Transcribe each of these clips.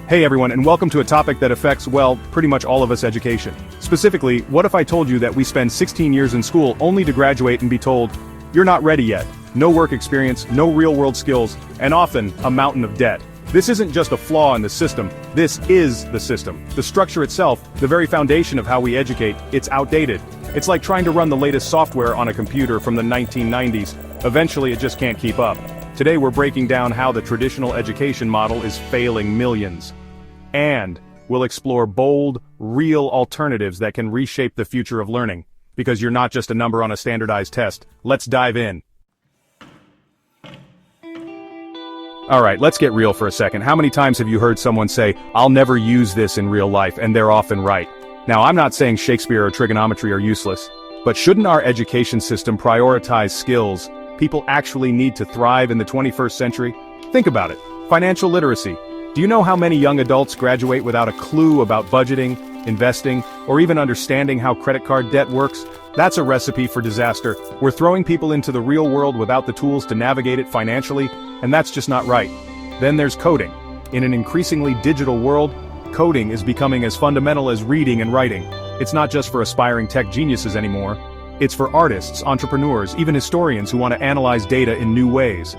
Hey everyone, and welcome to a topic that affects, well, pretty much all of us: education. Specifically, what if I told you that we spend 16 years in school only to graduate and be told, you're not ready yet, no work experience, no real-world skills, and often, a mountain of debt. This isn't just a flaw in the system, this is the system. The structure itself, the very foundation of how we educate, it's outdated. It's like trying to run the latest software on a computer from the 1990s. Eventually it just can't keep up. Today we're breaking down how the traditional education model is failing millions. And we'll explore bold, real alternatives that can reshape the future of learning. Because you're not just a number on a standardized test. Let's dive in. Alright, let's get real for a second. How many times have you heard someone say, I'll never use this in real life, and they're often right? Now, I'm not saying Shakespeare or trigonometry are useless, but shouldn't our education system prioritize skills people actually need to thrive in the 21st century? Think about it. Financial literacy. Do you know how many young adults graduate without a clue about budgeting, investing, or even understanding how credit card debt works? That's a recipe for disaster. We're throwing people into the real world without the tools to navigate it financially, and that's just not right. Then there's coding. In an increasingly digital world, coding is becoming as fundamental as reading and writing. It's not just for aspiring tech geniuses anymore. It's for artists, entrepreneurs, even historians who want to analyze data in new ways.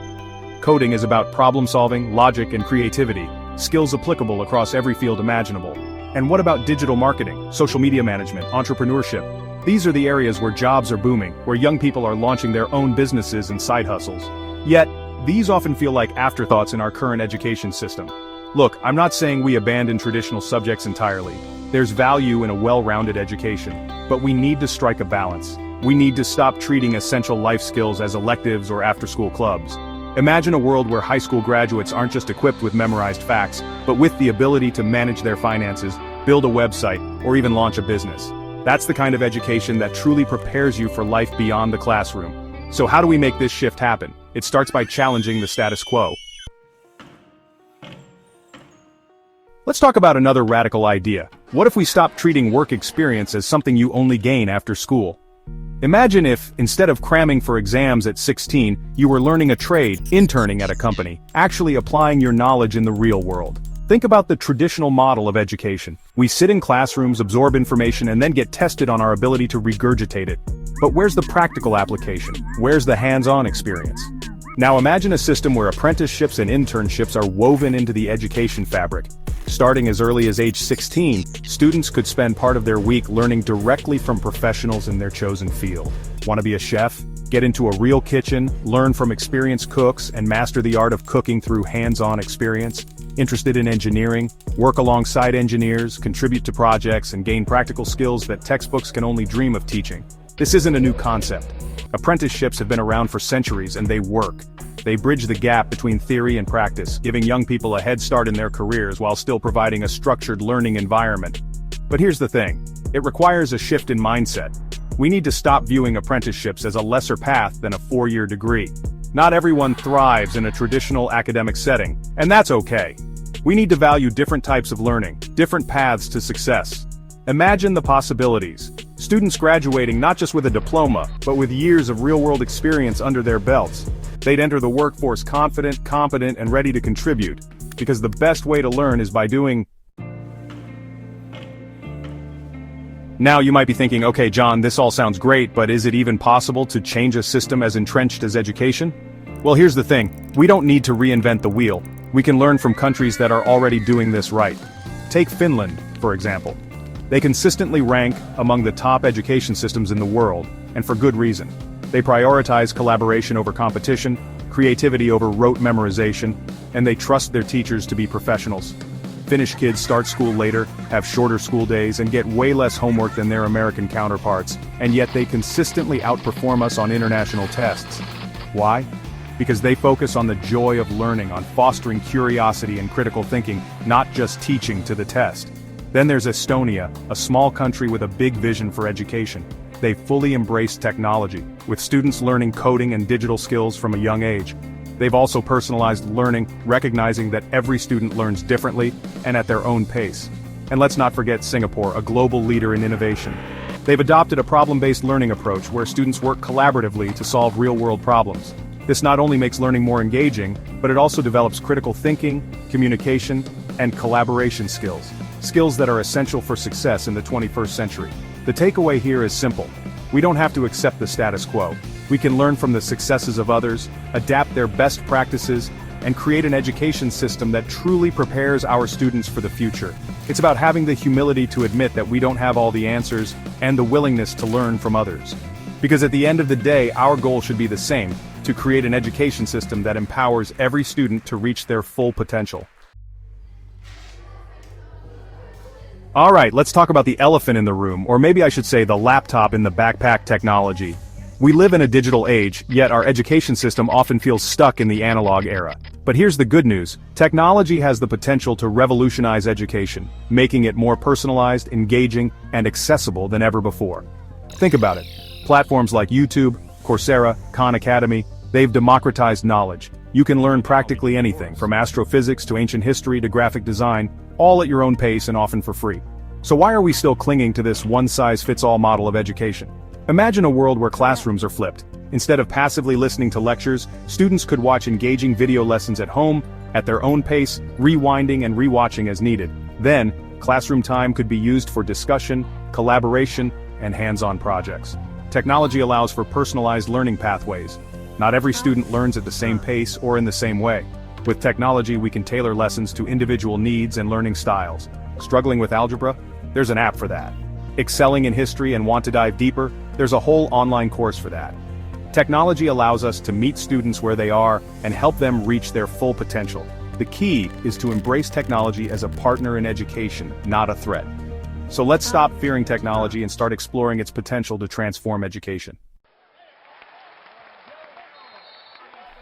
Coding is about problem solving, logic, and creativity, skills applicable across every field imaginable. And what about digital marketing, social media management, entrepreneurship? These are the areas where jobs are booming, where young people are launching their own businesses and side hustles. Yet, these often feel like afterthoughts in our current education system. Look, I'm not saying we abandon traditional subjects entirely. There's value in a well-rounded education, but we need to strike a balance. We need to stop treating essential life skills as electives or after-school clubs. Imagine a world where high school graduates aren't just equipped with memorized facts, but with the ability to manage their finances, build a website, or even launch a business. That's the kind of education that truly prepares you for life beyond the classroom. So how do we make this shift happen? It starts by challenging the status quo. Let's talk about another radical idea. What if we stop treating work experience as something you only gain after school? Imagine if, instead of cramming for exams at 16, you were learning a trade, interning at a company, actually applying your knowledge in the real world. Think about the traditional model of education. We sit in classrooms, absorb information, and then get tested on our ability to regurgitate it. But where's the practical application? Where's the hands-on experience? Now imagine a system where apprenticeships and internships are woven into the education fabric. Starting as early as age 16, students could spend part of their week learning directly from professionals in their chosen field. Want to be a chef? Get into a real kitchen, learn from experienced cooks, and master the art of cooking through hands-on experience? Interested in engineering? Work alongside engineers, contribute to projects, and gain practical skills that textbooks can only dream of teaching. This isn't a new concept. Apprenticeships have been around for centuries, and they work. They bridge the gap between theory and practice, giving young people a head start in their careers while still providing a structured learning environment. But here's the thing. It requires a shift in mindset. We need to stop viewing apprenticeships as a lesser path than a 4-year degree. Not everyone thrives in a traditional academic setting, and that's okay. We need to value different types of learning, different paths to success. Imagine the possibilities. Students graduating not just with a diploma, but with years of real-world experience under their belts. They'd enter the workforce confident, competent, and ready to contribute. Because the best way to learn is by doing. Now you might be thinking, okay John, this all sounds great, but is it even possible to change a system as entrenched as education? Well, here's the thing. We don't need to reinvent the wheel. We can learn from countries that are already doing this right. Take Finland, for example. They consistently rank among the top education systems in the world, and for good reason. They prioritize collaboration over competition, creativity over rote memorization, and they trust their teachers to be professionals. Finnish kids start school later, have shorter school days, and get way less homework than their American counterparts, and yet they consistently outperform us on international tests. Why? Because they focus on the joy of learning, on fostering curiosity and critical thinking, not just teaching to the test. Then there's Estonia, a small country with a big vision for education. They fully embrace technology, with students learning coding and digital skills from a young age. They've also personalized learning, recognizing that every student learns differently and at their own pace. And let's not forget Singapore, a global leader in innovation. They've adopted a problem-based learning approach where students work collaboratively to solve real-world problems. This not only makes learning more engaging, but it also develops critical thinking, communication, and collaboration skills. Skills that are essential for success in the 21st century. The takeaway here is simple. We don't have to accept the status quo. We can learn from the successes of others, adapt their best practices, and create an education system that truly prepares our students for the future. It's about having the humility to admit that we don't have all the answers, and the willingness to learn from others. Because at the end of the day, our goal should be the same, to create an education system that empowers every student to reach their full potential. Alright, let's talk about the elephant in the room, or maybe I should say the laptop in the backpack technology. We live in a digital age, yet our education system often feels stuck in the analog era. But here's the good news. Technology has the potential to revolutionize education, making it more personalized, engaging, and accessible than ever before. Think about it. Platforms like YouTube, Coursera, Khan Academy, they've democratized knowledge. You can learn practically anything, from astrophysics to ancient history to graphic design, all at your own pace and often for free. So why are we still clinging to this one-size-fits-all model of education? Imagine a world where classrooms are flipped. Instead of passively listening to lectures, students could watch engaging video lessons at home, at their own pace, rewinding and rewatching as needed. Then, classroom time could be used for discussion, collaboration, and hands-on projects. Technology allows for personalized learning pathways. Not every student learns at the same pace or in the same way. With technology, we can tailor lessons to individual needs and learning styles. Struggling with algebra? There's an app for that. Excelling in history and want to dive deeper? There's a whole online course for that. Technology allows us to meet students where they are and help them reach their full potential. The key is to embrace technology as a partner in education, not a threat. So let's stop fearing technology and start exploring its potential to transform education.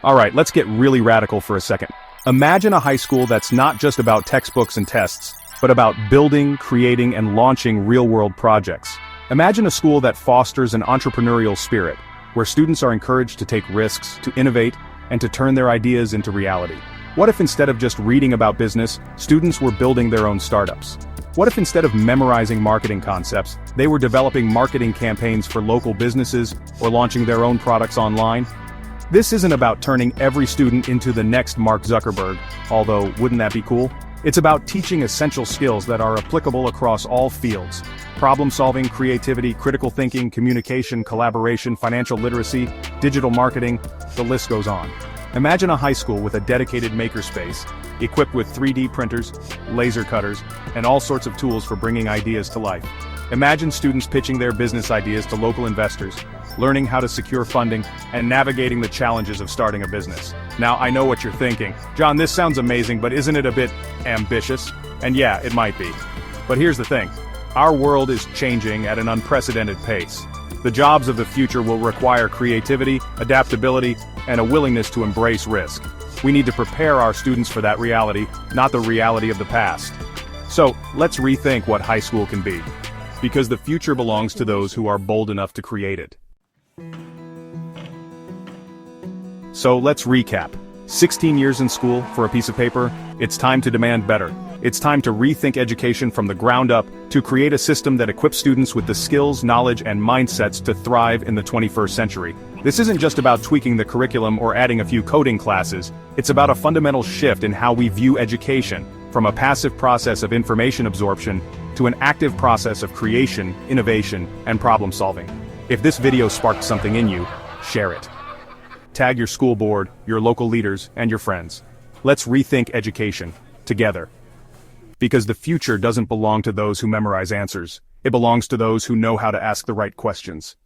Alright, let's get really radical for a second. Imagine a high school that's not just about textbooks and tests, but about building, creating, and launching real-world projects. Imagine a school that fosters an entrepreneurial spirit, where students are encouraged to take risks, to innovate, and to turn their ideas into reality. What if instead of just reading about business, students were building their own startups? What if instead of memorizing marketing concepts, they were developing marketing campaigns for local businesses or launching their own products online? This isn't about turning every student into the next Mark Zuckerberg, although wouldn't that be cool? It's about teaching essential skills that are applicable across all fields. Problem-solving, creativity, critical thinking, communication, collaboration, financial literacy, digital marketing, the list goes on. Imagine a high school with a dedicated makerspace, equipped with 3D printers, laser cutters, and all sorts of tools for bringing ideas to life. Imagine students pitching their business ideas to local investors, learning how to secure funding, and navigating the challenges of starting a business. Now, I know what you're thinking. John, this sounds amazing, but isn't it a bit ambitious? And yeah, it might be. But here's the thing. Our world is changing at an unprecedented pace. The jobs of the future will require creativity, adaptability, and a willingness to embrace risk. We need to prepare our students for that reality, not the reality of the past. So, let's rethink what high school can be. Because the future belongs to those who are bold enough to create it. So let's recap. 16 years in school for a piece of paper, it's time to demand better. It's time to rethink education from the ground up, to create a system that equips students with the skills, knowledge, and mindsets to thrive in the 21st century. This isn't just about tweaking the curriculum or adding a few coding classes, it's about a fundamental shift in how we view education, from a passive process of information absorption to an active process of creation, innovation, and problem solving. If this video sparked something in you, share it. Tag your school board, your local leaders, and your friends. Let's rethink education, together. Because the future doesn't belong to those who memorize answers. It belongs to those who know how to ask the right questions.